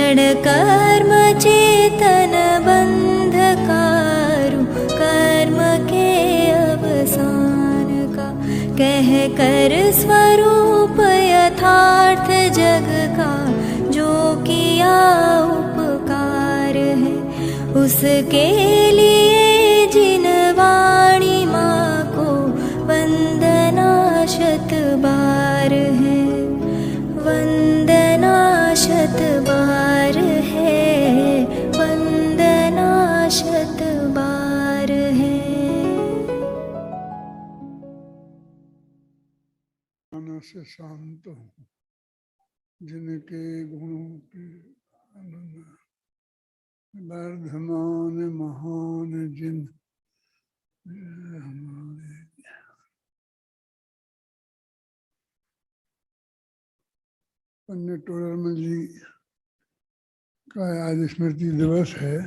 क्षण कर्म चेतन बंधकारु कर्म के अवसान का, कह कर स्वरूप यथार्थ जग का जो किया उपकार है, उसके लिए जिन वाणी माँ को वंदना शत बार है, वंदना शत बार है, वंदना शत बार है। मन से शांत हूँ, जिनके गुणों के वर्धमान महान जिन हमारे पंडित टोडरमल जी का आज स्मृति दिवस है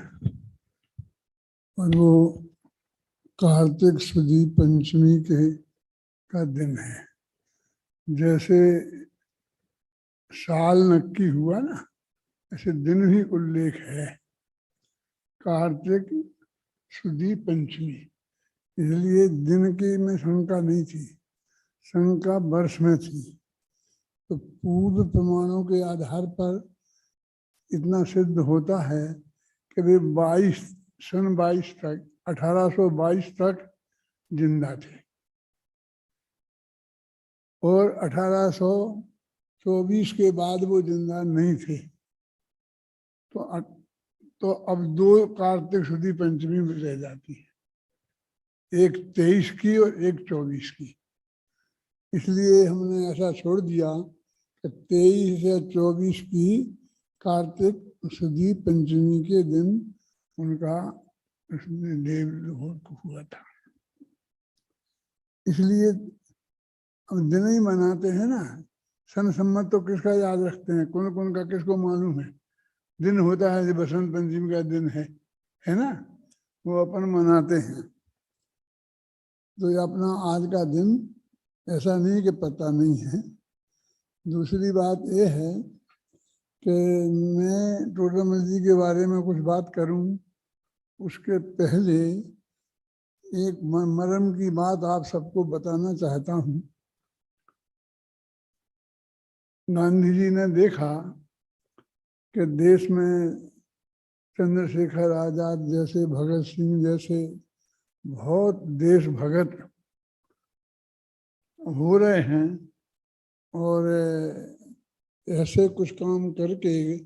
और वो कार्तिक शुदी पंचमी के का दिन है। जैसे साल नक्की हुआ ना, ऐसे दिन भी उल्लेख है, कार्तिक शुदी पंचमी। इसलिए दिन की में शंका नहीं थी, शंका वर्ष में थी। तो पूर्व प्रमाणों के आधार पर इतना सिद्ध होता है कि वे 22 तक 1822 तक जिंदा थे और 1824 के बाद वो जिंदा नहीं थे। तो अब 2 कार्तिक शुदी पंचमी में रह जाती है, एक 23 की और एक 24 की। इसलिए हमने ऐसा छोड़ दिया कि 23 या 24 की कार्तिक शुदी पंचमी के दिन उनका देवलोक हुआ था। इसलिए अब दिन ही मनाते हैं ना, सन सम्मत तो किसका याद रखते हैं, कौन कौन का किसको मालूम है। दिन होता है बसंत पंचमी का दिन है ना, वो अपन मनाते हैं। तो ये अपना आज का दिन ऐसा नहीं कि पता नहीं है। दूसरी बात ये है कि मैं टोडरमल जी के बारे में कुछ बात करूं, उसके पहले एक मर्म की बात आप सबको बताना चाहता हूं। गांधी जी ने देखा कि देश में चंद्रशेखर आजाद जैसे, भगत सिंह जैसे बहुत देश भगत हो रहे हैं और ऐसे कुछ काम करके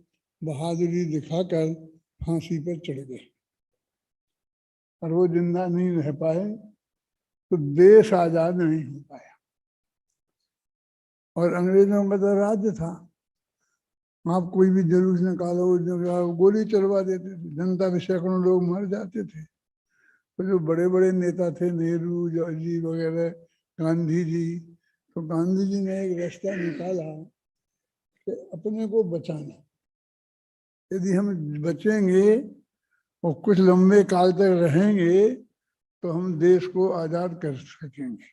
बहादुरी दिखाकर फांसी पर चढ़ गए और वो जिंदा नहीं रह पाए, तो देश आजाद नहीं हो पाया। और अंग्रेजों का तो राज्य था, आप कोई भी जुलूस निकालो, गोली चलवा देते थे, जनता में सैकड़ों लोग मर जाते थे। तो जो बड़े बड़े नेता थे, नेहरू जी वगैरह, गांधी जी, तो गांधी जी ने एक रास्ता निकाला कि अपने को बचाना। यदि हम बचेंगे और कुछ लंबे काल तक रहेंगे तो हम देश को आज़ाद कर सकेंगे।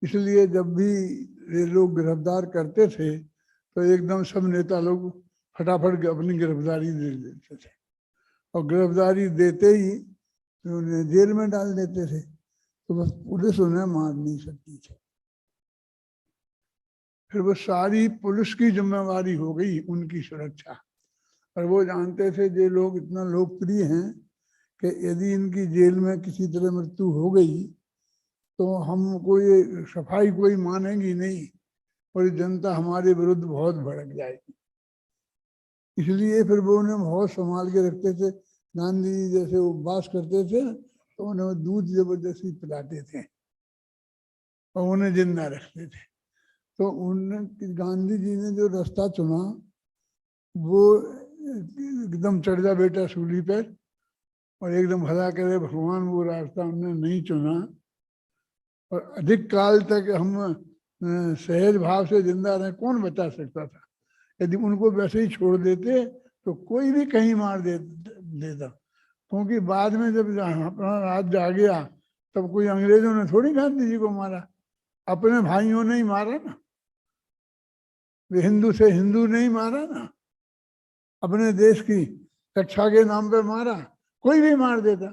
इसलिए जब भी ये लोग गिरफ्तार करते थे तो एकदम सब नेता लोग फटाफट अपनी गिरफ्तारी दे देते थे और गिरफ्तारी देते ही उन्हें जेल में डाल देते थे, तो बस पुलिस उन्हें मार नहीं सकती थी। फिर वो सारी पुलिस की जिम्मेवारी हो गई उनकी सुरक्षा। और वो जानते थे ये लोग इतना लोकप्रिय हैं कि यदि इनकी जेल में किसी तरह मृत्यु हो गई तो हम कोई सफाई कोई मानेगी नहीं और जनता हमारे विरुद्ध बहुत भड़क जाएगी। इसलिए फिर वो उन्हें बहुत संभाल के रखते थे। गांधी जी जैसे उपवास करते थे तो उन्हें दूध जबरदस्ती पिलाते थे और उन्हें जिंदा रखते थे। तो उन गांधी जी ने जो रास्ता चुना वो एकदम चढ़ जा बेटा सूली पर और एकदम भला करे भगवान, वो रास्ता उन्होंने नहीं चुना। और अधिक काल तक हम सहज भाव से जिंदा रहे, कौन बचा सकता था। यदि उनको वैसे ही छोड़ देते तो कोई भी कहीं मार देता, क्योंकि बाद में जब अपना राज्य आ गया तब कोई अंग्रेजों ने थोड़ी गांधी जी को मारा, अपने भाइयों ने ही मारा ना, वे हिंदू से हिंदू नहीं मारा ना। अपने देश की रक्षा के नाम पे मारा, कोई भी मार देता।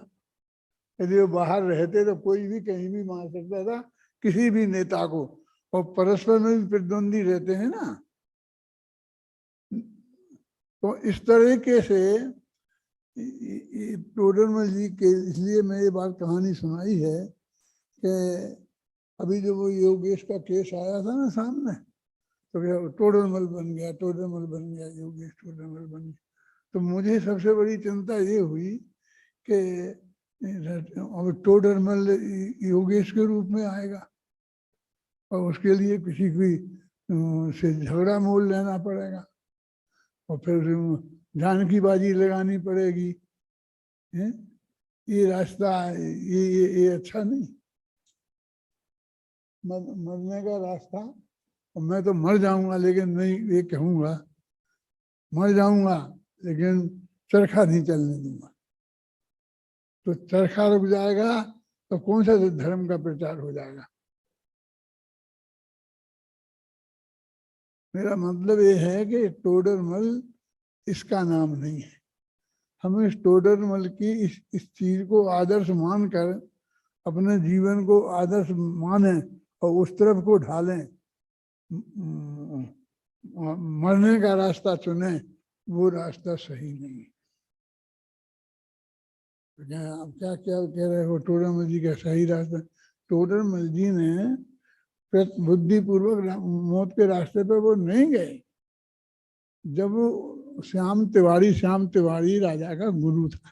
यदि वो बाहर रहते तो कोई भी कहीं भी मार सकता था किसी भी नेता को, और परस्पर में भी प्रतिद्वंदी रहते हैं ना। तो इस तरीके से टोडरमल जी के, इसलिए मैं ये बात कहानी सुनाई है कि अभी जो वो योगेश का केस आया था ना सामने, तो क्या टोडरमल बन गया, टोडरमल बन गया, योगेश टोडरमल बन गया। तो मुझे सबसे बड़ी चिंता ये हुई कि अब टोडरमल योगेश के रूप में आएगा और उसके लिए किसी की से झगड़ा मोल लेना पड़ेगा और फिर जान की बाजी लगानी पड़ेगी। है? ये रास्ता ये अच्छा नहीं, मरने का रास्ता। और मैं तो मर जाऊंगा, लेकिन नहीं, ये कहूंगा मर जाऊंगा लेकिन चरखा नहीं चलने दूंगा। तो चरखा रुक जाएगा तो कौन सा धर्म का प्रचार हो जाएगा। मेरा मतलब ये है कि टोडरमल इसका नाम नहीं है। हमें इस टोडरमल की इस चीज को आदर्श मानकर अपने जीवन को आदर्श माने और उस तरफ को ढालें, मरने का रास्ता चुने, वो रास्ता सही नहीं है। आप क्या क्या कह रहे हो टोडरमल जी का सही रास्ता? टोडरमल जी ने बुद्धिपूर्वक मौत के रास्ते पर वो नहीं गए। जब श्याम तिवारी राजा का गुरु था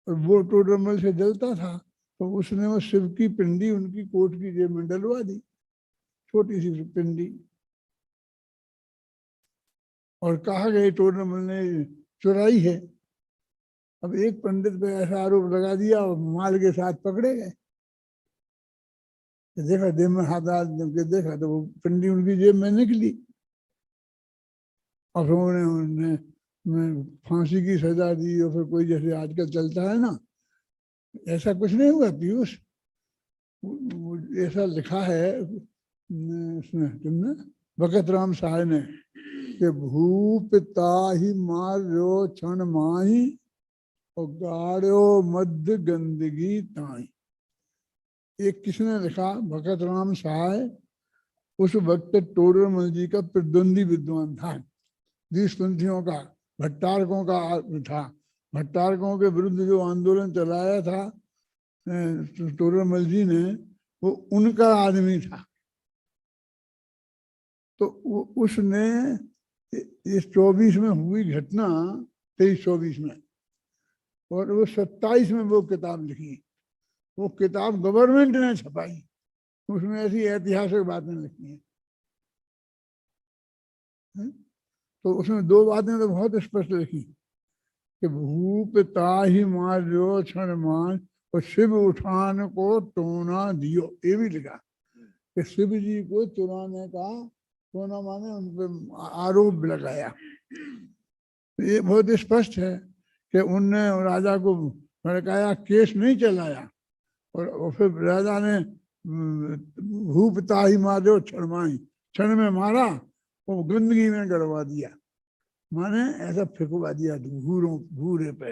और वो टोडरमल से जलता था, तो उसने वो शिव की पिंडी उनकी कोट की जेब में डलवा दी, छोटी सी पिंडी, और कहा गया टोडरमल ने चुराई है। अब एक पंडित पे ऐसा आरोप लगा दिया और माल के साथ पकड़े गए। देखा जेब में हाथ डाल के देखा तो वो पिंडी उनकी जेब में निकली और फिर उन्हें फांसी की सजा दी। और फिर कोई जैसे आजकल चलता है ना, ऐसा कुछ नहीं हुआ पीयूष। ऐसा लिखा है इसमें तुमने भगत राम साय ने कि भूप ताही मारो क्षण माही और गाड़ो मध्य गंदगी ताई। एक किसने लिखा? भगत राम साय। उस वक्त टोडरमल जी का प्रतिद्वंदी विद्वान था, द्विजपंथियों का, भट्टारकों का था। भट्टारकों के विरुद्ध जो आंदोलन चलाया था टोडरमल जी ने, वो उनका आदमी था। तो उसने इस 24 में हुई घटना, 23-24 में, और वो 27 में वो किताब लिखी। वो किताब गवर्नमेंट ने छपाई, उसमें ऐसी ऐतिहासिक बातें लिखी हैं। तो उसमें दो बातें तो बहुत स्पष्ट लिखी कि भूप ताही मार्यो क्षण मान और शिव उठान को टोना दियो। ये भी लिखा कि शिव जी को चुराने का, टोना माने उन पर आरोप लगाया। ये बहुत स्पष्ट है कि उनने राजा को भड़काया, केस नहीं चलाया, और फिर राजा ने भूप ताही मार्यो क्षण क्षण में मारा, वो गंदगी में गड़वा दिया, माने ऐसा फेंकवा दिया घूरे पे।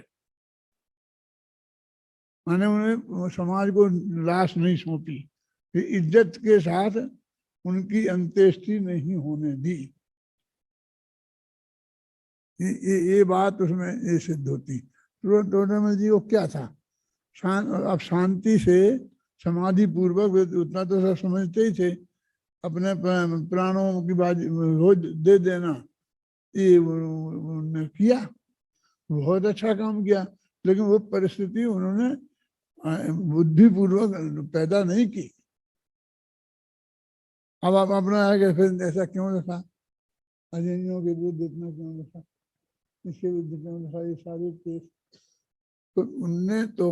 माने उन्हें समाज को लाश नहीं सौंपी, इज्जत के साथ उनकी अंत्येष्टि नहीं होने दी। ये बात उसमें ये सिद्ध होती। टोडरमल जी वो क्या था? अब शांति से समाधि पूर्वक उतना तो सब समझते ही थे, अपने प्राणों की बाजी रोज दे देना, ये उन्होंने किया, बहुत अच्छा काम किया। लेकिन वो परिस्थिति उन्होंने बुद्धिपूर्वक पैदा नहीं की। अब आप अपना आगे फिर ऐसा क्यों लिखा, अजैनियों के विरुद्ध इतना क्यों लिखा, इसके विरुद्ध क्यों लिखा, ये सारे केस। तो उनने तो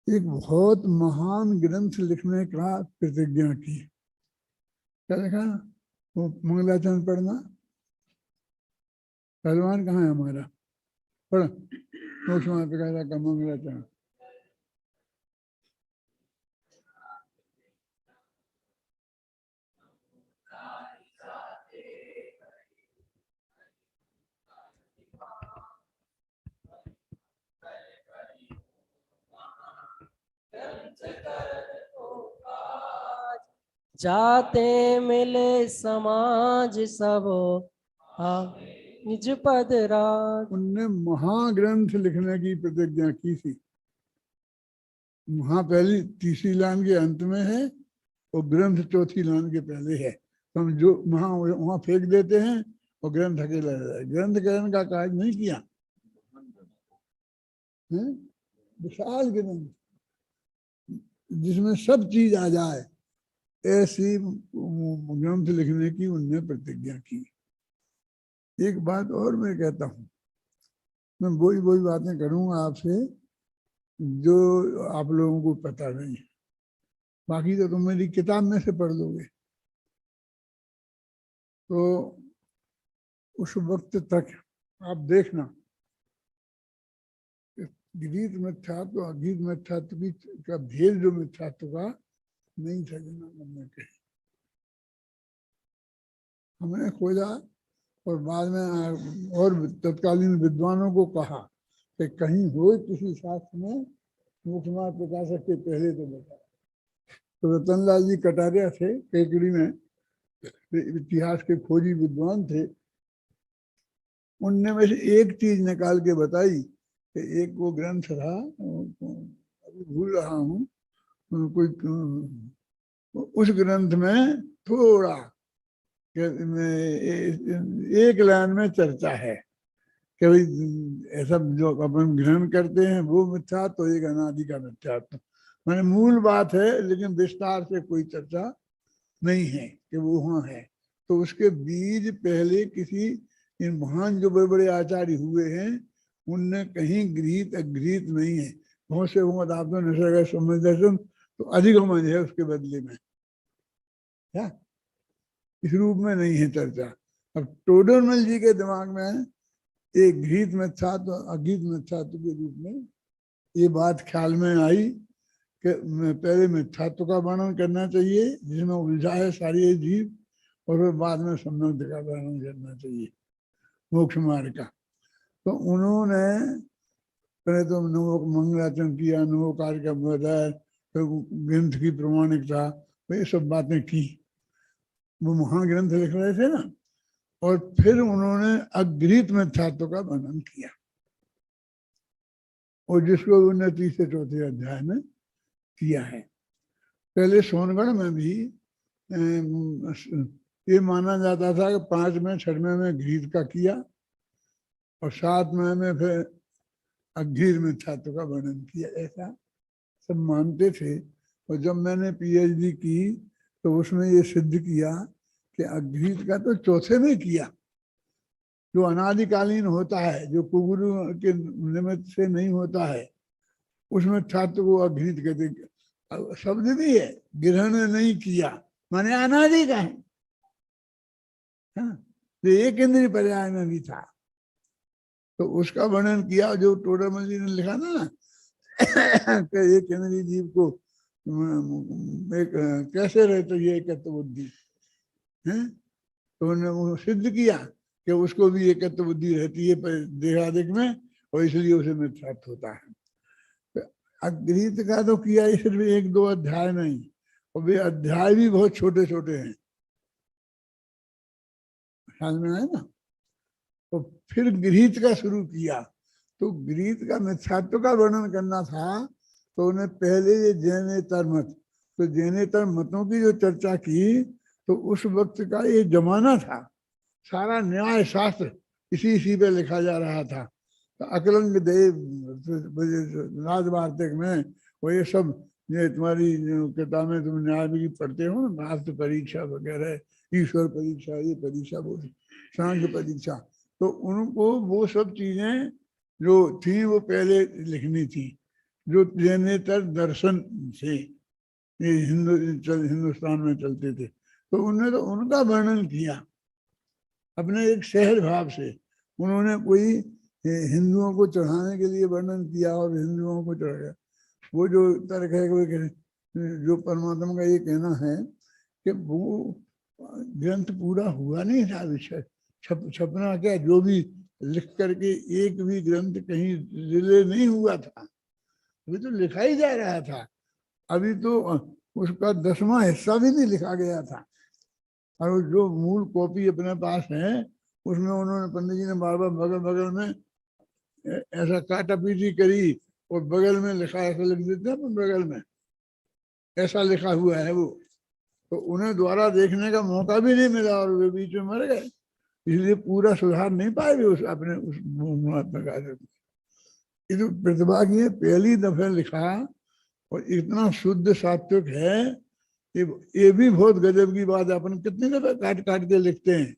एक बहुत महान ग्रंथ लिखने का प्रतिज्ञा की। क्या लिखा? वो मंगलाचरण पढ़ना। पहलवान कहाँ है हमारा? पढ़ का मंगलाचरण। जाते मिले समाज सब निज पद राज। उनने महाग्रंथ लिखने की प्रतिज्ञा की थी। वहां पहली तीसरी लाइन के अंत में है और ग्रंथ चौथी लाइन के पहले है। तो हम जो वहां फेंक देते हैं और ग्रंथ अकेला रह जाए। ग्रंथ कहने का कार्य नहीं किया है, विशाल ग्रंथ जिसमें सब चीज आ जाए, ऐसी ग्रंथ लिखने की उनने प्रतिज्ञा की। एक बात और मैं कहता हूँ, मैं वही वही बातें करूंगा आपसे जो आप लोगों को पता नहीं है, बाकी तो तुम मेरी किताब में से पढ़ लोगे। तो उस वक्त तक आप देखना गीत मिथ्यात्व अगीत मिथ्यात्व की का भेद जो मिथ्यात्व का नहीं था जना के हमने खोजा और बाद में और तत्कालीन विद्वानों को कहा कि कहीं हो किसी शास्त्र में मुख्यमार प्रकाशक के पहले तो बता। तो रतनलाल जी कटारिया थे केकड़ी में, इतिहास के खोजी विद्वान थे। उनने में से एक चीज निकाल के बताई कि एक वो ग्रंथ था, अभी भूल रहा हूँ कोई, उस ग्रंथ में थोड़ा एक लाइन में चर्चा है कि भाई ऐसा जो अपन ग्रहण करते हैं वो मिथ्या, तो एक अनादि का मिथ्यात्व मैंने मूल बात है, लेकिन विस्तार से कोई चर्चा नहीं है कि वो वहाँ है। तो उसके बीज पहले किसी इन महान जो बड़े बड़े आचार्य हुए हैं उनने कहीं गृहीत अगृहीत नहीं है। बहुत से वो आप तो निसर्ग समझ दर्शन तो अधिगमन है उसके बदले में, क्या इस रूप में नहीं है चर्चा। अब टोडरमल जी के दिमाग में एक गृहीत मिथ्यात्व अगृहीत मिथ्यात्व के रूप में ये बात ख्याल में आई कि पहले मिथ्यात्व का वर्णन करना चाहिए जिसमें उलझा है सारी जीव, और फिर बाद में संबंध का वर्णन करना चाहिए मोक्ष मार्ग का। तो उन्होंने पहले तो नवो मंगलाचरण किया, नवो कार्य का बताया, फिर ग्रंथ की प्रमाणिकता, ये सब बातें की। वो महाग्रंथ लिख रहे थे ना, और फिर उन्होंने अगृहीत मिथ्यात्व का वर्णन किया और जिसको उन्होंने तीसरे चौथे अध्याय में किया है। पहले सोनगढ़ में भी ये माना जाता था कि 5 में 6 में गृहीत का किया और 7 में फिर अगृहीत मिथ्यात्व का वर्णन किया, ऐसा सब मानते थे। और जब मैंने पीएचडी की तो उसमें ये सिद्ध किया कि अगृहीत का तो चौथे में किया, जो अनादिकालीन होता है, जो कुगुरु के निमित्त से नहीं होता है, उसमें छात्र को अगृहीत कहते। शब्द भी है, ग्रहण नहीं किया माने अनादि का है। हाँ, तो एक इंद्रिय पर्याय में भी था, तो उसका वर्णन किया जो टोडरमल जी ने लिखा ना कि एक इंद्रिय जीव को एक कैसे रहते ये एकत्व बुद्धि है, तो उन्होंने वो सिद्ध किया कि उसको भी एकत्व बुद्धि रहती है देहादिक में, और इसलिए उसे मिथ्यात्व होता है। तो अगृहीत का तो किया ही सिर्फ 1-2 अध्याय नहीं, और वे अध्याय भी बहुत छोटे छोटे हैं, ख्याल में आए ना। तो फिर गृहीत का शुरू किया, तो गृहीत का मिथ्यात्व का वर्णन करना था, तो उन्हें पहले ये जैनेतर मत, तो जैनेतर मतों की जो चर्चा की, तो उस वक्त का ये जमाना था, सारा न्याय शास्त्र इसी पे लिखा जा रहा था। तो अकलंग देव राजवार्तिक में वो ये सब, ये तुम्हारी किताबें तुम न्याय भी पढ़ते हो ना, राष्ट्र परीक्षा वगैरह, ईश्वर परीक्षा, ये परीक्षा बोली सांख्य परीक्षा, तो उनको वो सब चीजें जो थी वो पहले लिखनी थी, जो जैनेतर दर्शन से ये हिंदुस्तान में चलते थे। तो उन्होंने तो उनका वर्णन किया अपने एक सहज भाव से। उन्होंने कोई हिंदुओं को चढ़ाने के लिए वर्णन किया और हिंदुओं को चढ़ाया, वो जो तर्क है वो जो परमात्मा का ये कहना है कि वो ग्रंथ पूरा हुआ नहीं था, विषय छपना क्या, जो भी लिख करके एक भी ग्रंथ कहीं रिले नहीं हुआ था, अभी तो लिखा ही जा रहा था। अभी तो उसका 10वां हिस्सा भी नहीं लिखा गया था। और वो जो मूल कॉपी अपने पास है उसमें उन्होंने, पंडित जी ने बार बार बगल बगल में ऐसा काटा पीटी करी और बगल में लिखा, ऐसा लिख देते हैं बगल में, ऐसा लिखा हुआ है वो। तो उन्हें द्वारा देखने का मौका भी नहीं मिला और वे बीच में मर गए, इसलिए पूरा सुधार नहीं पाए वे उस अपने उस प्रकाश में। ये तो प्रतिभा की पहली दफे लिखा और इतना शुद्ध सात्विक है, ये भी बहुत गजब की बात है। अपन कितने दफे काट काट के लिखते हैं,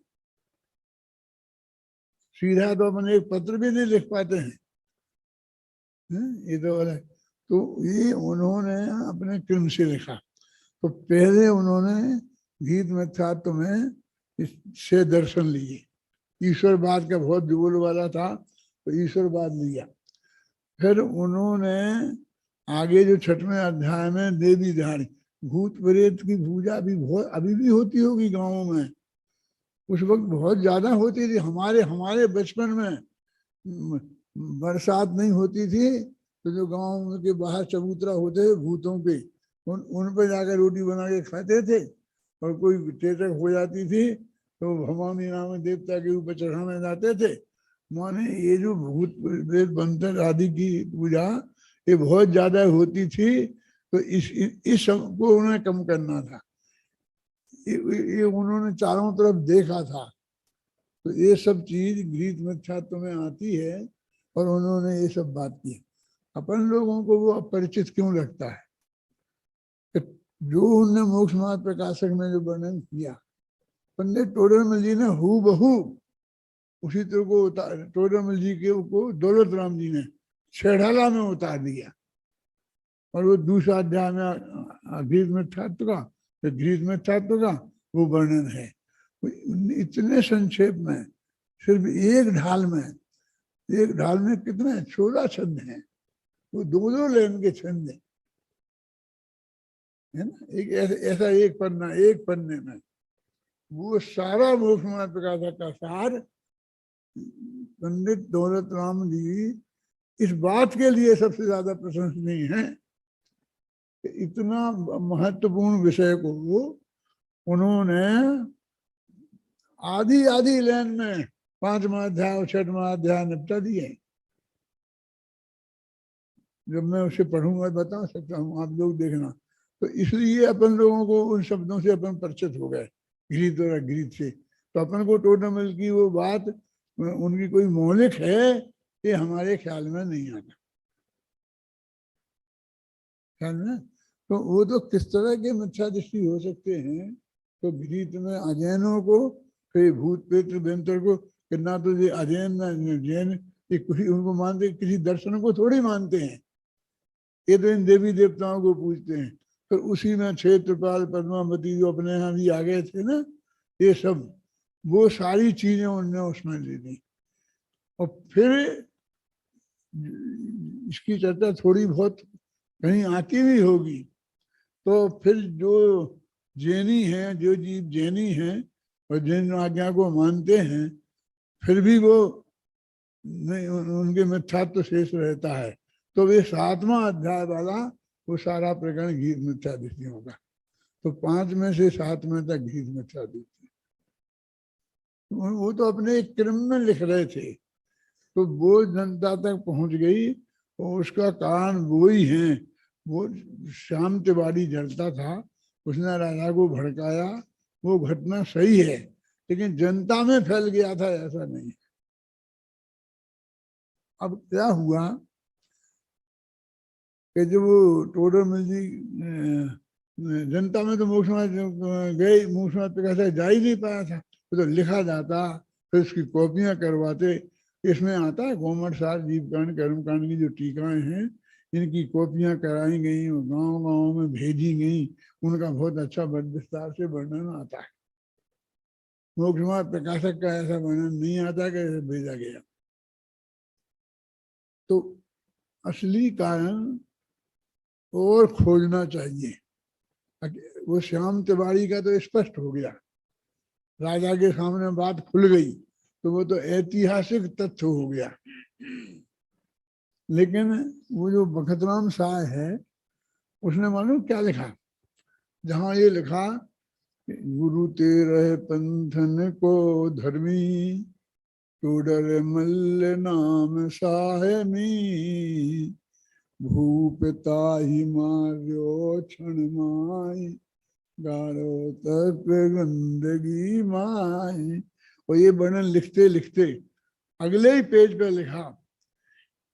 सीधा तो अपन एक पत्र भी नहीं लिख पाते हैं, ये तो अलग। तो ये उन्होंने अपने क्रम से लिखा। तो पहले उन्होंने गीत मिथ्यात्व में से दर्शन लिए, ईश्वरवाद का बहुत जोर वाला था तो ईश्वरवाद लिया। फिर उन्होंने आगे जो 6वें अध्याय में देवी धारी, भूत प्रेत की पूजा भी बहुत अभी भी होती होगी गांवों में, उस वक्त बहुत ज्यादा होती थी। हमारे बचपन में बरसात नहीं होती थी तो जो गांव के बाहर चबूतरा होते थे भूतों के, उन पर जाकर रोटी बना के खाते थे। और कोई टेटक हो जाती थी तो भवानी नाम देवता के ऊपर चढ़ाने जाते थे। माने ये जो भूत प्रेत बंतर आदि की पूजा ये बहुत ज्यादा होती थी, तो इस सब को उन्हें कम करना था। ये उन्होंने चारों तरफ देखा था, तो ये सब चीज गीत मिथ्यात्व में आती है और उन्होंने ये सब बात की। अपन लोगों को वो अपरिचित क्यों लगता है? जो उनने मोक्ष मार्ग प्रकाशक में जो वर्णन किया, पंडित टोडरमल जी ने हूबहू उसी तरह को टोडरमल जी के को दौलत राम जी ने छेड़ाला में उतार दिया। और वो दूसरा अध्याय में गीत मिथ्यात्व का, तो गीत मिथ्यात्व का वो वर्णन है। इतने संक्षेप में, सिर्फ एक ढाल में कितने 14 छंद हैं, वो दो लाइन के छंद है ना। एक ऐसा एक पन्ने में वो सारा मोक्ष मार्ग प्रकाशक का सार पंडित दौलत राम जी इस बात के लिए सबसे ज्यादा प्रशंसनीय है कि इतना महत्वपूर्ण विषय को उन्होंने आधी लाइन में 5वां अध्याय और 6वां अध्याय निपटा दिए। जब मैं उसे पढ़ूंगा बता सकता हूँ, आप लोग देखना। तो इसलिए अपन लोगों को उन शब्दों से अपन परिचित हो गए, गीत और अगीत से। तो अपन को टोडरमल की वो बात उनकी कोई मौलिक है ये हमारे ख्याल में नहीं आता, ख्याल में। तो वो तो किस तरह के मिथ्या दृष्टि हो सकते हैं। तो गीत में अजैनों को, फिर भूत प्रेत बेंतर को, ना तो ये अजैन ना जैन, ये किसी उनको मानते, किसी दर्शन को थोड़ी मानते हैं। ये तो इन देवी देवताओं को पूजते हैं। फिर उसी में क्षेत्रपाल पद्मावती जो अपने यहाँ भी आ गए थे ना, ये सब वो सारी चीजें उनने उसमें ले दी। और फिर इसकी चर्चा थोड़ी बहुत कहीं आती भी होगी। तो फिर जो जैनी हैं, जो जीव जैनी हैं और जैन आज्ञा को मानते हैं, फिर भी वो नहीं, उनके मिथ्यात्व शेष रहता है। तो वे 7वां अध्याय वाला वो सारा प्रकरण गीत मिथ्या दृष्टि होगा। तो 5 में से 7 में तक गीत मिथ्या दृष्टि, वो तो अपने एक क्रम में लिख रहे थे, तो वो जनता तक पहुंच गई। और उसका कारण वो ही है, वो श्याम तिवारी जलता था, उसने राजा को भड़काया। वो घटना सही है, लेकिन जनता में फैल गया था ऐसा नहीं। अब क्या हुआ कि जब वो टोडरमल जी जनता में तो मोक्ष मार्ग गए, मोक्ष मार्ग प्रकाशक जा ही नहीं पाया था। तो लिखा जाता, फिर उसकी कॉपियां करवाते। इसमें आता है गोमठ सार जीवकांड कर्मकांड की जो टीकाएं हैं, इनकी कॉपियां कराई गई और गांव में भेजी गई। उनका बहुत अच्छा विस्तार से वर्णन आता है। मोक्ष मार्ग प्रकाशक का ऐसा वर्णन नहीं आता कि भेजा गया। तो असली कारण और खोजना चाहिए। वो श्याम तिवारी का तो स्पष्ट हो गया, राजा के सामने बात खुल गई, तो वो तो ऐतिहासिक तथ्य हो गया। लेकिन वो जो बखतराम शाह है, उसने मालूम क्या लिखा जहाँ ये लिखा गुरु तेरह पंथन को धर्मी टोडर मल्ल नाम साहमी भूपता ही मार्यो क्षण माई गाढ़ो तप गंदगी माई। और ये वर्णन लिखते लिखते अगले ही पेज पे लिखा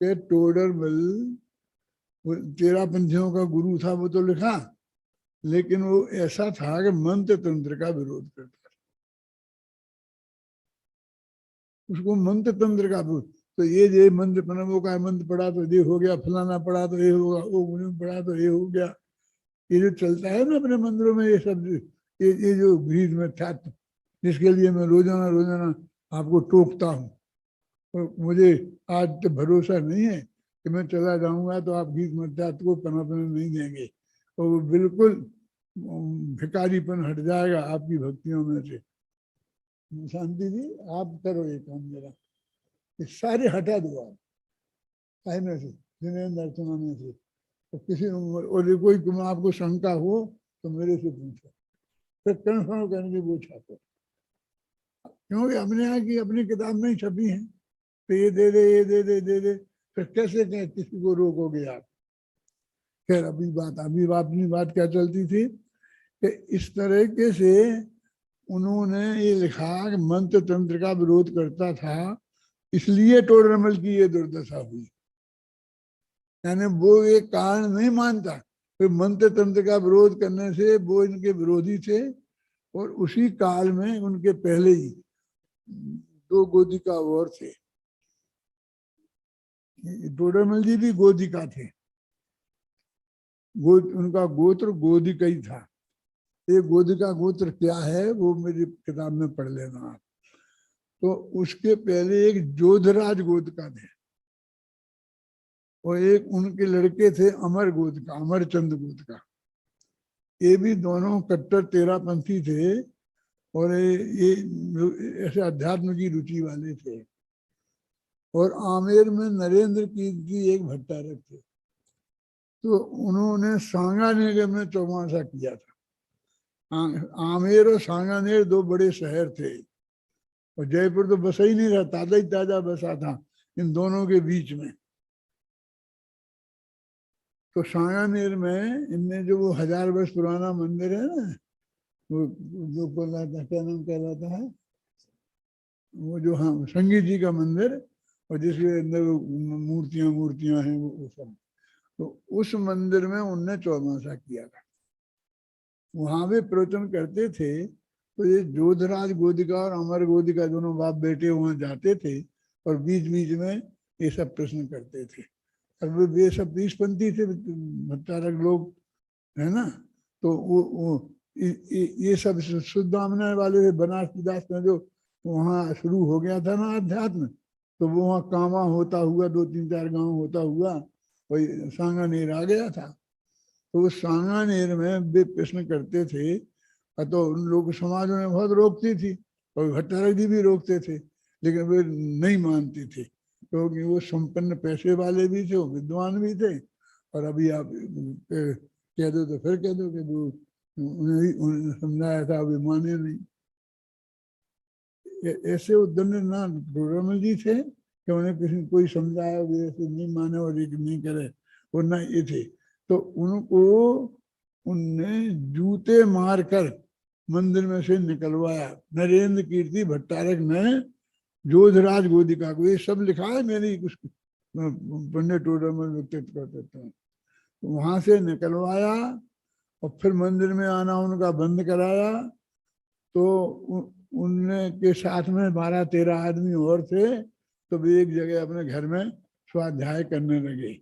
कि टोडर मल 13 पंथियों का गुरु था, वो तो लिखा, लेकिन वो ऐसा था कि मंत्र तंत्र का विरोध करता था। उसको मंत्र तंत्र का विरोध, तो ये मंत्र प्रणवों का मंत्र पढ़ा तो ये हो गया, फलाना पढ़ा तो ये होगा, वो पढ़ा तो ये हो गया। ये जो चलता है ना अपने मंदिरों में, ये सब ये जो भीड़ में था, जिसके लिए मैं रोजाना रोजाना आपको टोकता हूँ, और मुझे आज तो भरोसा नहीं है कि मैं चला जाऊंगा तो आप गीत मध्यात्म को पनपने नहीं देंगे, और वो बिल्कुल भिकारीपन हट जाएगा आपकी भक्तियों में से। शांति जी, आप करो ये काम मेरा, ये सारे हटा दो आप काय में से, जिन्हें अर्चना में से। तो किसी और कोई तुम आपको शंका हो तो मेरे से पूछो, फिर कन्फर्म करने की वो छापो, क्योंकि अपने यहाँ की अपनी किताब में ही छपी है, तो ये दे दे ये दे दे दे दे, फिर कैसे कहें किसी को रोकोगे आप। खैर अभी अपनी बात क्या चलती थी कि इस तरीके से उन्होंने ये लिखा कि मंत्र तंत्र का विरोध करता था, इसलिए टोडरमल की ये दुर्दशा हुई। यानी वो एक कारण नहीं मानता, फिर मंत्र तंत्र का विरोध करने से वो इनके विरोधी थे, और उसी काल में उनके पहले ही 2 गोदिका और थे। टोडरमल जी भी गोदिका थे, उनका गोत्र गोदिका ही था। ये गोदिका गोत्र क्या है वो मेरी किताब में पढ़ लेना आप। तो उसके पहले एक जोधराज गोदिका थे, और एक उनके लड़के थे अमर गोदिका, अमरचंद गोदिका। ये भी दोनों कट्टर 13 पंथी थे, और ये ऐसे अध्यात्म की रुचि वाले थे। और आमेर में नरेंद्र की एक भट्टारक थे, तो उन्होंने सांगानेर में चौमासा किया था। आमेर और सांगानेर 2 बड़े शहर थे, और जयपुर तो बसा ही नहीं रहा, ताजा ही ताजा बसा था इन दोनों के बीच में। तो सांगानेर में इनने जो वो 1000 वर्ष पुराना मंदिर है ना, वो जो कहलाता, क्या नाम कहलाता है वो, जो हाँ संगीत जी का मंदिर, और जिसके अंदर मूर्तियां हैं वो सब, तो उस मंदिर में उनने चौमासा किया था। वहां भी प्रवचन करते थे। तो ये जोधराज गोदिका और अमर गोदिका दोनों बाप बेटे वहां जाते थे, और बीच बीच में ये सब प्रश्न करते थे। और वे सब 20पंथी थे भट्टारक लोग, है ना। तो वो ये सब शुद्ध ब्राह्मण वाले थे। बनारस में जो वहाँ शुरू हो गया था ना अध्यात्म, तो वो वहाँ कामा होता हुआ 2-3-4 गांव होता हुआ वही सांगानेर आ गया था। तो उस सांगानेर में वे प्रश्न करते थे, तो उन लोग समाज में बहुत रोकती थी, और भट्टारक जी भी रोकते थे, लेकिन वे नहीं मानते थे, क्योंकि वो संपन्न पैसे वाले भी थे, वो विद्वान भी थे। और अभी आप कह दो तो फिर कह दो कि वो उन्हें समझाया था, अभी माने नहीं। ऐसे उद्दंडनाथ टोडरमल जी थे कि उन्हें किसी कोई समझाया ऐसे नहीं माने और एक नहीं करे, वो ना ये थे। तो उनको उनने जूते मारकर मंदिर में से निकलवाया। नरेंद्र कीर्ति भट्टारक ने जोधराज गोदिका को, ये सब लिखा है मेरी कुछ पंडित टोडरमल व्यक्तित्व करते हैं। वहां से निकलवाया, और फिर मंदिर में आना उनका बंद कराया। तो उनने के साथ में 12-13 आदमी और थे, तो वे एक जगह अपने घर में स्वाध्याय करने लगे।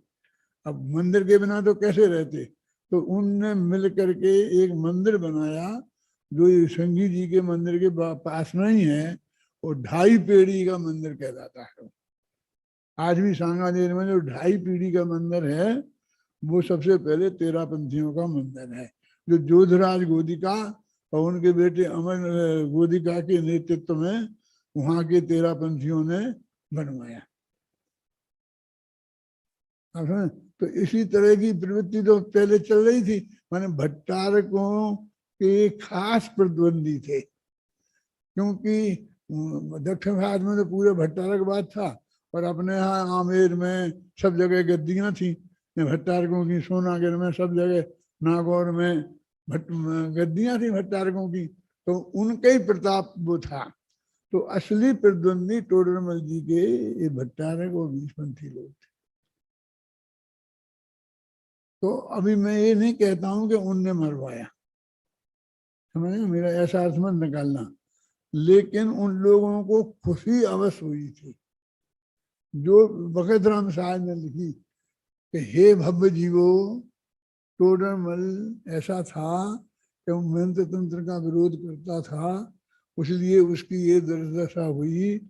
अब मंदिर के बिना तो कैसे रहते, तो उनने मिल करके एक मंदिर बनाया, जो संगी जी के मंदिर के पास में ही है, और 2.5 पीढ़ी का मंदिर कहलाता है। आज भी सांगानेर में जो 2.5 पीढ़ी का मंदिर है, वो सबसे पहले 13 पंथियों का मंदिर है, जो जोधराज गोदिका और उनके बेटे अमर गोदिका के नेतृत्व में वहां के 13 पंथियों ने बनवाया। तो इसी तरह की प्रवृत्ति तो पहले चल रही थी। माने भट्टारकों के खास प्रतिद्वंदी थे, क्योंकि दक्षिण भारत में तो पूरे भट्टारकवाद था, और अपने यहाँ आमेर में सब जगह गद्दियां थी भट्टारकों की, सोनागर में सब जगह, नागौर में गद्दियां थी भट्टारकों की, तो उनके ही प्रताप वो था। तो असली प्रतिद्वंदी टोडरमल जी के ये भट्टारक और बीसपंथी लोग थे। तो अभी मैं ये नहीं कहता हूं कि उनने मरवाया, समझे, मेरा ऐसा अर्थ मत निकालना, लेकिन उन लोगों को खुशी अवश्य हुई थी। जो भगत राम साहब ने लिखी कि हे भव्य जीवो, टोडरमल ऐसा था कि वो मंत्र तंत्र का विरोध करता था, इसलिए उसकी ये दुर्दशा हुई।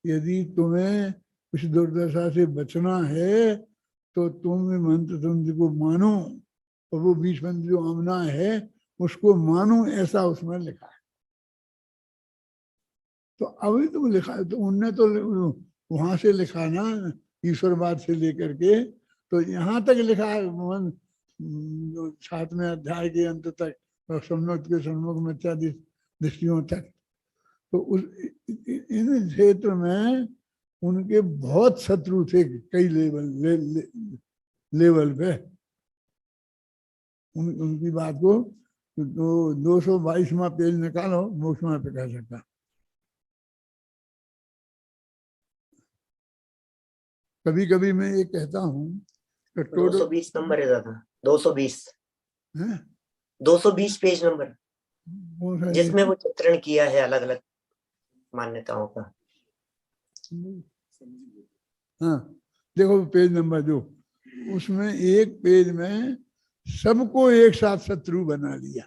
यदि तुम्हें उस दुर्दशा से बचना है तो तुम मंत्र तंत्र को मानो, और वो बीसपंथी जो आमना है उसको मानो, ऐसा उसमें लिखा है। तो अभी तो लिखा है, तो उनने तो वहां से लिखा ना, ईश्वरवाद से लेकर के, तो यहाँ तक लिखा है 7वें अध्याय के अंत तक, और सम्मुख के सम्मुख में इत्यादि दृष्टियों तक। तो उस इन क्षेत्र में उनके बहुत शत्रु थे, कई लेवल पे। उनकी बात को तो 222वां पेज निकालो, मोक्षमा पे कह सकता। कभी कभी मैं ये कहता हूँ 220 नंबर है दादा, 220 है 220 पेज नंबर, जिसमें वो चित्रण किया है अलग अलग मान्यताओं का। हाँ देखो पेज नंबर जो, उसमें एक पेज में सबको एक साथ शत्रु बना लिया।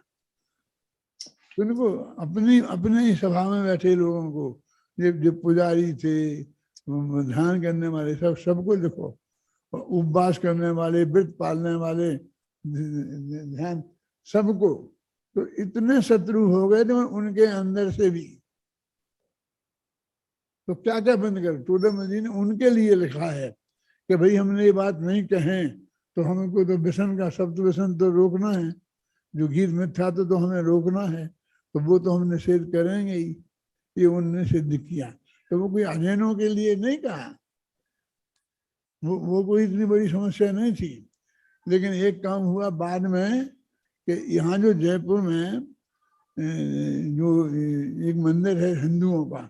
उनको अपनी अपने सभा में बैठे लोगों को, जो पुजारी थे, ध्यान करने वाले, सबको लिखो, उपवास करने वाले, व्रत पालने वाले, ध्यान, सबको। तो इतने शत्रु हो गए थे उनके अंदर से भी। तो क्या क्या बंद कर, टोडरमल जी ने उनके लिए लिखा है कि भाई हमने ये बात नहीं कहें तो हमको तो व्यसन का, शब्द व्यसन तो रोकना है, जो गीत मिथ्या तो हमें रोकना है, तो वो तो हम निषेध करेंगे ही। ये उनने सिद्ध किया। तो वो कोई अजैनों के लिए नहीं कहा, वो कोई इतनी बड़ी समस्या नहीं थी। लेकिन एक काम हुआ बाद में कि यहाँ जो जयपुर में जो एक मंदिर है हिंदुओं का,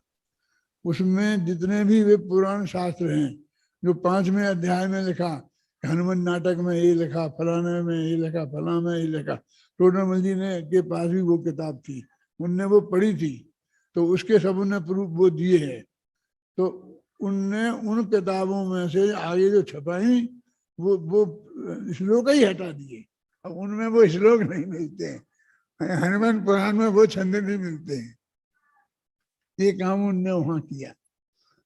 उसमें जितने भी वे पुराण शास्त्र हैं, जो 5वें अध्याय में लिखा, हनुमान नाटक में ये लिखा, फलाने में ये लिखा, फला में ये लिखा, टोडरमल जी ने के पास भी वो किताब थी, उनने वो पढ़ी थी, तो उसके सब उन्हें प्रूफ वो दिए हैं। तो उनने उन किताबों में से आगे जो छपाई वो श्लोक ही हटा दिए। अब उनमें वो श्लोक नहीं मिलते हैं, हनुमान पुराण में वो छंद नहीं मिलते हैं। ये काम उनने वहां किया।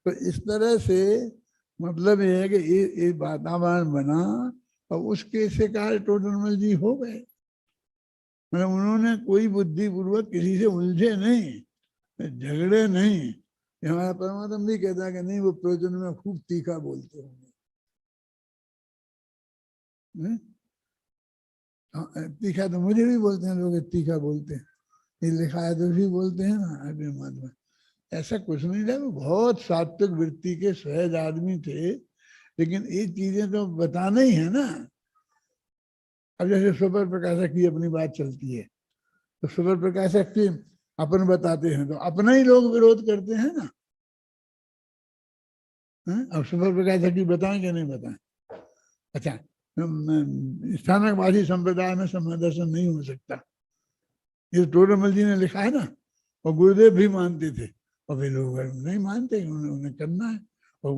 तो इस तरह से मतलब ये है कि ये वातावरण बना, और उसके शिकार टोडरमल जी हो गए। मतलब उन्होंने कोई बुद्धिपूर्वक किसी से उलझे नहीं, झगड़े नहीं। हमारा परमात्मा भी कहता है कि नहीं, वो प्रवचन में खूब तीखा बोलते होंगे। तीखा तो मुझे भी बोलते हैं लोग, तीखा बोलते हैं, ये लिखा है तो भी बोलते हैं ना अग्नि महात्मा। ऐसा कुछ नहीं था, वो बहुत सात्विक वृत्ति के सहज आदमी थे, लेकिन ये चीजें तो बताना ही है ना। अब जैसे सुपर प्रकाशक की अपनी बात चलती है, तो सुपर प्रकाशक की अपन बताते हैं तो अपना ही लोग विरोध करते हैं ना। अब सुपर प्रकाशक की बताएं कि नहीं बताएं? अच्छा, स्थानकवासी संप्रदाय में समय दर्शन नहीं हो सकता, ये टोडरमल जी ने लिखा है ना। और गुरुदेव भी मानते थे, और वे लोग नहीं मानते, उन्हें करना है, और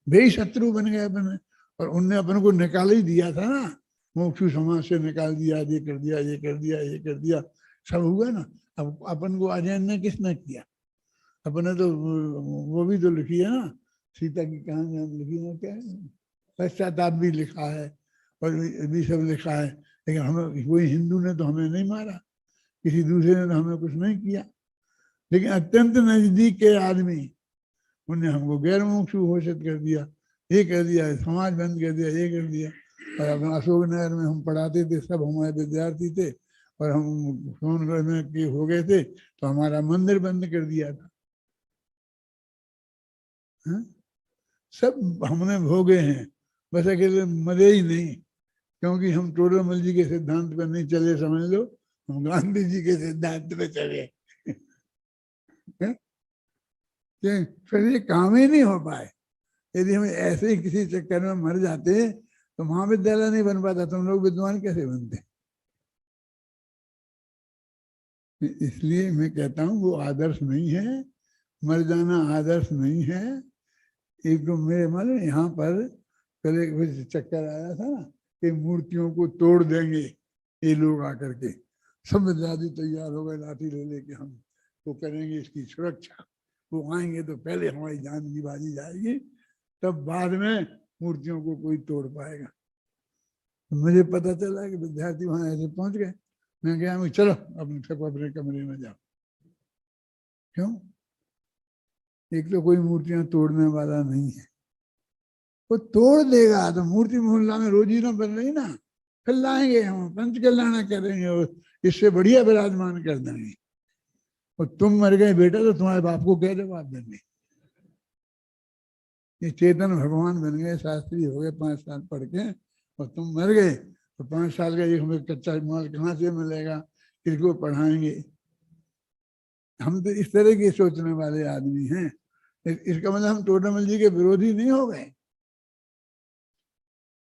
वे ही शत्रु बन गए अपने। और उनने अपन को निकाल ही दिया था ना, मुमुक्षु समाज से निकाल दिया, ये कर दिया, ये कर दिया, ये कर दिया, सब हुआ ना। अब अपन को अजैन ने किसने किया? अपने तो वो भी तो लिखी है ना, सीता की कहानी हम लिखी ना, क्या पश्चाताप भी लिखा है, और भी सब लिखा है। लेकिन हमें कोई हिंदू ने तो हमें नहीं मारा, किसी दूसरे ने तो हमें कुछ नहीं किया। लेकिन अत्यंत नजदीक के आदमी, उन्हें हमको गैर मुमुक्षु घोषित कर दिया, ये कर दिया, समाज बंद कर दिया, ये कर दिया। और अपना अशोक नगर में हम पढ़ाते थे, सब हमारे विद्यार्थी थे, और हम सोनगढ़ में के हो गए थे तो हमारा मंदिर बंद कर दिया था। हाँ? सब हमने भोगे हैं, बस अकेले मरे ही नहीं, क्योंकि हम टोडरमल जी के सिद्धांत पर नहीं चले, समझ लो हम गांधी जी के सिद्धांत पे चले। फिर ये काम ही नहीं हो पाए। यदि हम ऐसे ही किसी चक्कर में मर जाते तो महाविद्यालय नहीं बन पाता, तुम लोग विद्वान कैसे बनते? इसलिए मैं कहता हूँ वो आदर्श नहीं है, मर जाना आदर्श नहीं है। एक तो मेरे मन यहाँ पर कल एक चक्कर आया था ना कि मूर्तियों को तोड़ देंगे ये लोग आकर के, सब विद्यार्थी तैयार हो गए लाठी ले लेके, हम वो करेंगे इसकी सुरक्षा, वो आएंगे तो पहले हमारी जान की बाजी जाएगी, तब बाद में मूर्तियों को कोई तोड़ पाएगा। तो मुझे पता चला कि विद्यार्थी वहां ऐसे पहुंच गए, मैं गया चलो अपने सबको अपने कमरे में जाओ। क्यों? एक तो कोई मूर्तियां तोड़ने वाला नहीं है, वो तोड़ देगा तो मूर्ति मोहल्ला में रोजी ना बन रही ना, फिर लाएंगे हम पंच कल्याण करेंगे और इससे बढ़िया विराजमान कर देंगे। और तुम मर गए बेटा तो तुम्हारे बाप को क्या जवाब देंगे? ये चेतन भगवान बन गए, शास्त्री हो गए 5 साल पढ़ के, और तुम मर गए तो 5 साल का एक हमें कच्चा माल कहाँ से मिलेगा, किसको पढ़ाएंगे? हम तो इस तरह की सोचने वाले आदमी हैं। इसका मतलब हम टोडरमल जी के विरोधी नहीं हो गए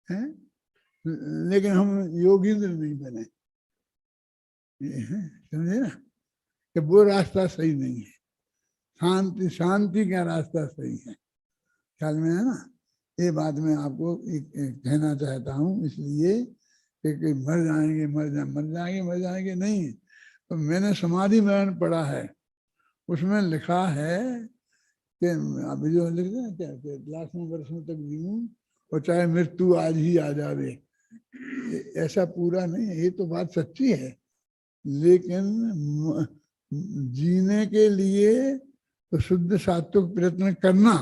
हैं, लेकिन हम योगींद्र नहीं बने, समझे ना कि वो रास्ता सही नहीं है। शांति शांति का रास्ता सही है, ख्याल में है ना? ये बात मैं आपको कहना चाहता हूँ, इसलिए कि मर जाएंगे मर जाएंगे नहीं। तो मैंने समाधि मरण पढ़ा है, उसमें लिखा है कि अभी जो लिखते हैं क्या, लाखों वर्षों तक जीऊं और चाहे मृत्यु आज ही आ जावे, ऐसा पूरा नहीं है। ये तो बात सच्ची है, लेकिन जीने के लिए तो शुद्ध सात्विक प्रयत्न करना,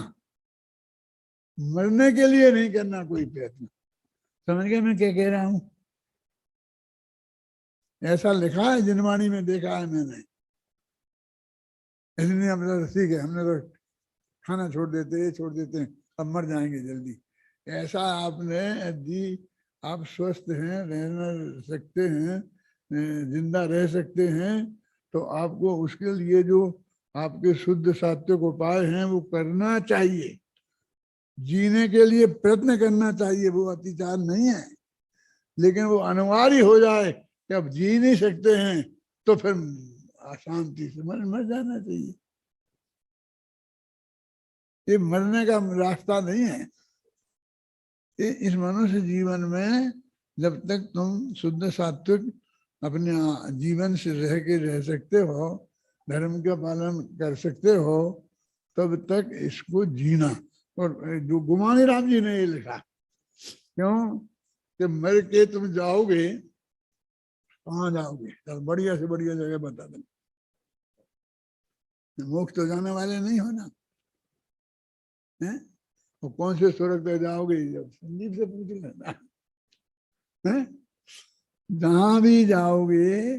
मरने के लिए नहीं करना कोई प्रयत्न। समझ गए मैं क्या कह रहा हूं? ऐसा लिखा है जिनवाणी में, देखा है मैंने। इसलिए हमने ठीक है, हमने तो खाना छोड़ देते हैं, अब मर जाएंगे जल्दी। ऐसा आपने यदि आप स्वस्थ हैं, रह सकते हैं, जिंदा रह सकते हैं, तो आपको उसके लिए जो आपके शुद्ध सात्विक उपाय हैं वो करना चाहिए। जीने के लिए प्रयत्न करना चाहिए, वो अतिचार नहीं है। लेकिन वो अनिवार्य हो जाए कि अब जी नहीं सकते हैं तो फिर अशांति से मर जाना चाहिए। ये मरने का रास्ता नहीं है। ये इस मनुष्य जीवन में जब तक तुम शुद्ध सात्विक अपने जीवन से रह सकते हो, धर्म का पालन कर सकते हो, तब तक इसको जीना। और जो गुमानी राम जी ने ये लिखा, क्यों कि मर के तुम जाओगे, कहाँ जाओगे? तो बढ़िया से बढ़िया जगह बता दें, मोक्ष तो जाने वाले नहीं हो ना, है? और कौन से स्वर्ग तक जाओगे? जब संदीप से पूछ लेना, है? जहां भी जाओगे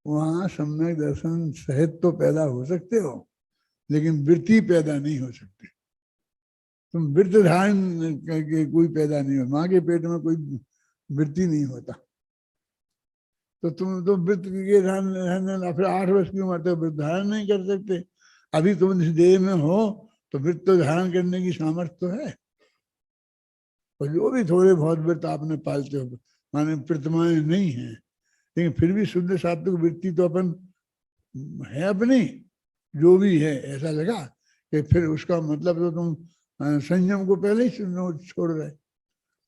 वहां सम्यक दर्शन सहित तो पैदा हो सकते हो, लेकिन वृत्ति पैदा नहीं हो सकती। तुम वृत्ति धारण करके कोई पैदा नहीं हो, माँ के पेट में कोई वृत्ति नहीं होता, तो तुम तो वृत्ति के रहने फिर 8 वर्ष की उम्र तक वृत्ति धारण नहीं कर सकते। अभी तुम इस देह में हो तो वृत्ति तो धारण करने की सामर्थ्य तो है, और जो भी थोड़े बहुत वृत्त आपने पालते हो, माने प्रतिमाएं नहीं है, लेकिन फिर भी शुद्ध सात्विक वृत्ति तो अपन है अपनी, जो भी है। ऐसा लगा कि फिर उसका मतलब तो तुम संयम को पहले ही छोड़ रहे,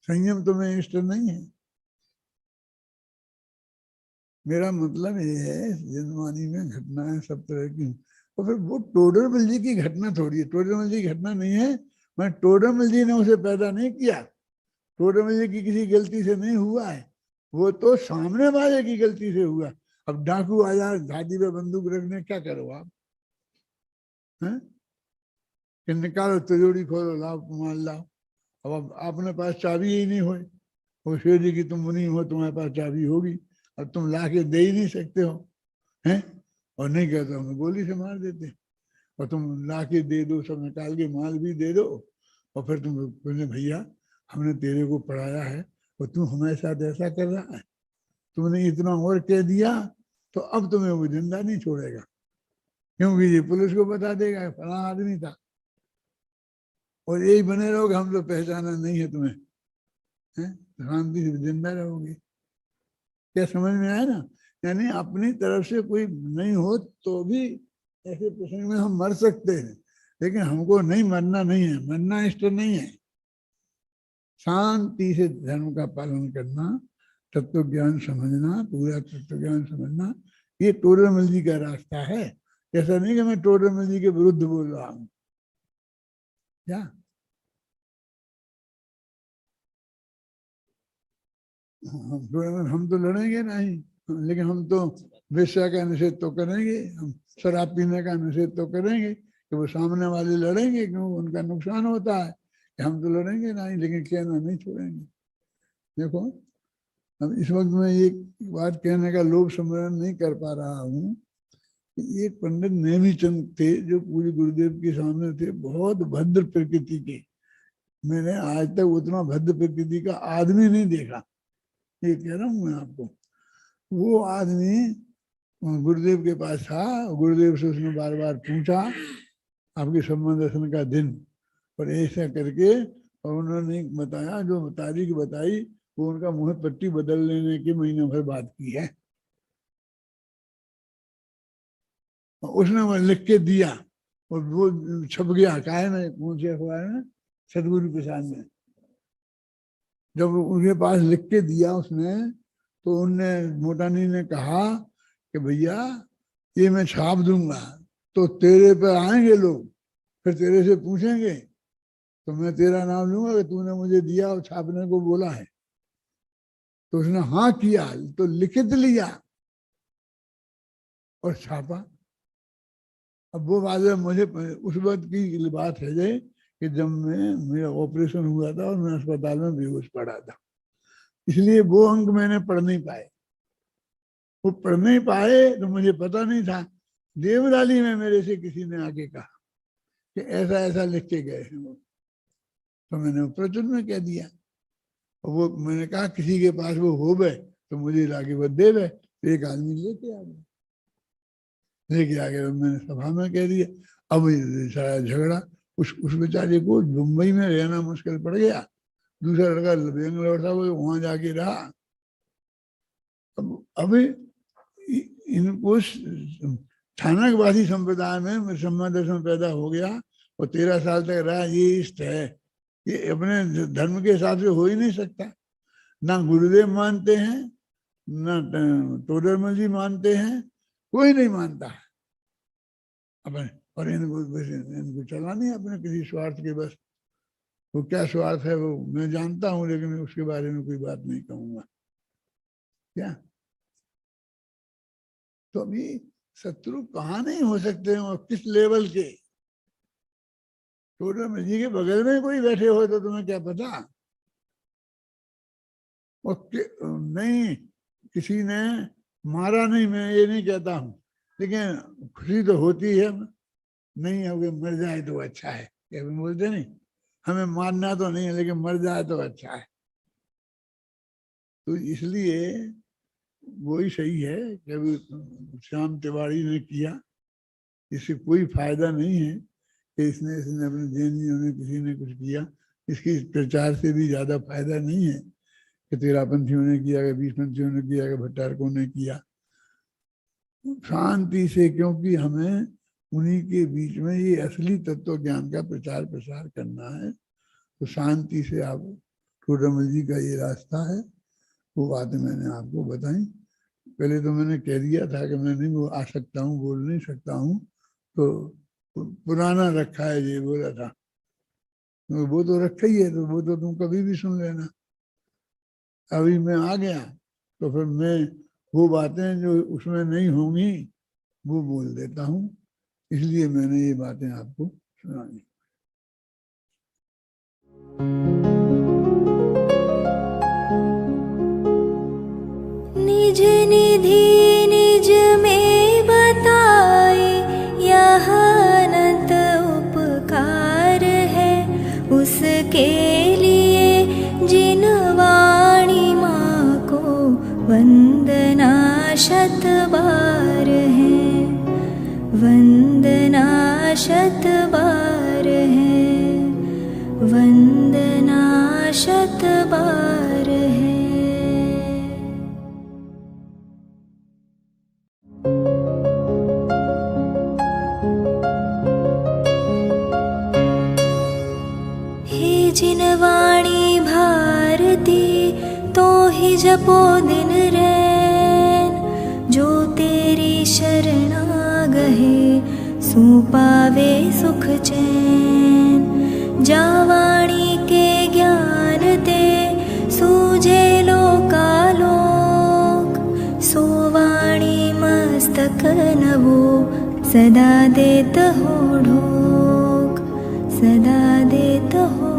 संयम तुम्हें इष्ट नहीं है। मेरा मतलब ये है, जिनवानी में घटनाएं सब तरह की, और फिर वो टोडरमल जी की घटना थोड़ी है, टोडरमल जी की घटना नहीं है। मैं टोडरमल जी ने उसे पैदा नहीं किया, टोडरमल जी की किसी गलती से नहीं हुआ है, वो तो सामने वाले की गलती से हुआ। अब डाकू आ जाए घाटी पे बंदूक रखने, क्या करो आप? हैं कि निकालो तिजोरी खोलो, लाओ माल लाओ। अब आपने पास चाबी ही नहीं हुई, वो शेर जी की तुम मुनि हो, तुम्हारे पास चाबी होगी, अब तुम ला के दे ही नहीं सकते हो, हैं? और नहीं कहते हमें गोली से मार देते, और तुम ला के दे दो, सब निकाल के माल भी दे दो, और फिर तुम बोले भैया हमने तेरे को पढ़ाया है और तू हमारे साथ ऐसा कर रहा है, तुमने इतना और कह दिया तो अब तुम्हें वो जिंदा नहीं छोड़ेगा, क्योंकि ये पुलिस को बता देगा फला आदमी था, और यही बने रहोगे, हम तो पहचाना नहीं है तुम्हें, हैं? शांति से जिंदा रहोगे। क्या समझ में आया ना? यानी अपनी तरफ से कोई नहीं हो तो भी ऐसे प्रसंग में हम मर सकते हैं, लेकिन हमको नहीं मरना नहीं है, मरना इष्ट नहीं है। शांति से धर्म का पालन करना, तत्व ज्ञान समझना, पूरा तत्व ज्ञान समझना, ये टोडरमल जी का रास्ता है। ऐसा नहीं कि मैं टोडरमल जी के विरुद्ध बोल रहा हूं, क्या? हम तो लड़ेंगे नहीं, लेकिन हम तो वेश्या का निषेध तो करेंगे, हम शराब पीने का निषेध तो करेंगे, कि वो सामने वाले लड़ेंगे क्यों, उनका नुकसान होता है, कि हम तो लड़ेंगे नहीं, लेकिन कहना नहीं छोड़ेंगे। देखो अब इस वक्त मैं एक बात कहने का लोभ सम्मेलन नहीं कर पा रहा हूँ कि एक पंडित नेमीचंद थे जो पूरी गुरुदेव के सामने थे, बहुत भद्र प्रकृति के, मैंने आज तक उतना भद्र प्रकृति का आदमी नहीं देखा, ये कह रहा हूँ मैं आपको। वो आदमी गुरुदेव के पास था, गुरुदेव से उसने बार बार पूछा आपके संबंध दर्शन का दिन, और ऐसा करके, और उन्होंने बताया, जो तारीख बताई वो उनका मुंह पट्टी बदल लेने के महीने भर बात की है। उसने वो लिख के दिया और वो छप गया, काहे में, कौन से अखबार में, सतगुरु प्रसाद में। जब उनके पास लिख के दिया उसने, तो उनने, मोटानी ने कहा कि भैया ये मैं छाप दूंगा तो तेरे पे आएंगे लोग, फिर तेरे से पूछेंगे तो मैं तेरा नाम लूंगा कि तूने मुझे दिया और छापने को बोला है। तो उसने हाँ किया, तो लिखित लिया और छापा। अब वो बात है, मुझे उस वक्त की बात है जे कि जब मेरा ऑपरेशन हुआ था और मैं अस्पताल में बेहोश पड़ा था, इसलिए वो अंक मैंने पढ़ नहीं पाए। वो पढ़ नहीं पाए तो मुझे पता नहीं था। देवराली में मेरे से किसी ने आके कहा कि ऐसा ऐसा लिख के गए हैं वो, तो मैंने प्रचुर में कह दिया। और वो मैंने कहा किसी के पास वो हो गए तो मुझे लाके वो दे गए। तो एक आदमी लेके आ गया, लेके आ गया, मैंने सभा में कह दिया। अब सारा झगड़ा, उस बेचारे को मुंबई में रहना मुश्किल पड़ गया, दूसरा लड़का बेंगलोर था, वो वहां जाके रहा। अब इनको स्थानकवासी संप्रदाय में सम्मान दर्शन पैदा हो गया और 13 साल तक रहा। ये इष्ट है, ये अपने धर्म के हिसाब से हो ही नहीं सकता। ना गुरुदेव मानते हैं, ना टोडरमल जी मानते हैं, कोई नहीं मानता है अपने। और इनको चला नहीं अपने किसी स्वार्थ के बस। वो क्या स्वार्थ है वो मैं जानता हूँ, लेकिन उसके बारे में कोई बात नहीं कहूंगा। क्या तो अभी शत्रु कहाँ नहीं हो सकते हैं और किस लेवल के। टोडरमल जी के बगल में कोई बैठे हो तो तुम्हें क्या पता। और नहीं, किसी ने मारा नहीं, मैं ये नहीं कहता हूँ, लेकिन खुशी तो होती है। नहीं होगे मर जाए तो अच्छा है, क्या बोलते नहीं, हमें मारना तो नहीं है लेकिन मर जाए तो अच्छा है। तो इसलिए वही सही है कि अभी श्याम तिवारी ने किया, इससे कोई फायदा नहीं है कि इसने अपने जैनियों ने किसी ने कुछ किया। इसकी प्रचार से भी ज्यादा फायदा नहीं है कि तेरापंथियों ने किया, कि बीसपंथियों ने किया, कि भट्टारकों ने किया। शांति से, क्योंकि हमें उन्हीं के बीच में ये असली तत्व ज्ञान का प्रचार प्रसार करना है। तो शांति से आप, टोडरमल जी का ये रास्ता है, वो बातें मैंने आपको बताई। पहले तो मैंने कह दिया था कि मैं नहीं आ सकता हूँ, बोल नहीं सकता हूँ, तो पुराना रखा है ये बोला था। वो तो रखा ही है, तो वो तो तुम कभी भी सुन लेना। अभी मैं आ गया तो फिर मैं वो बातें जो उसमें नहीं होंगी वो बोल देता हूँ, इसलिए मैंने ये बातें आपको सुनाई। निज निधि निज में बताए, यह अनंत उपकार है उसके लिए जिन वाणी माँ को वंदना शत बार है, वंदना शत बार है, वंदना शत बार है। हे जिन वाणी भारती तो ही जपो दिन रैन, जो तेरी शरणा गहे सो पावे सुख चैन। जा वाणी के ज्ञान ते सूझे लोकालोक, सो वाणी मस्तक नवो सदा देत हो ढोक, सदा देत हो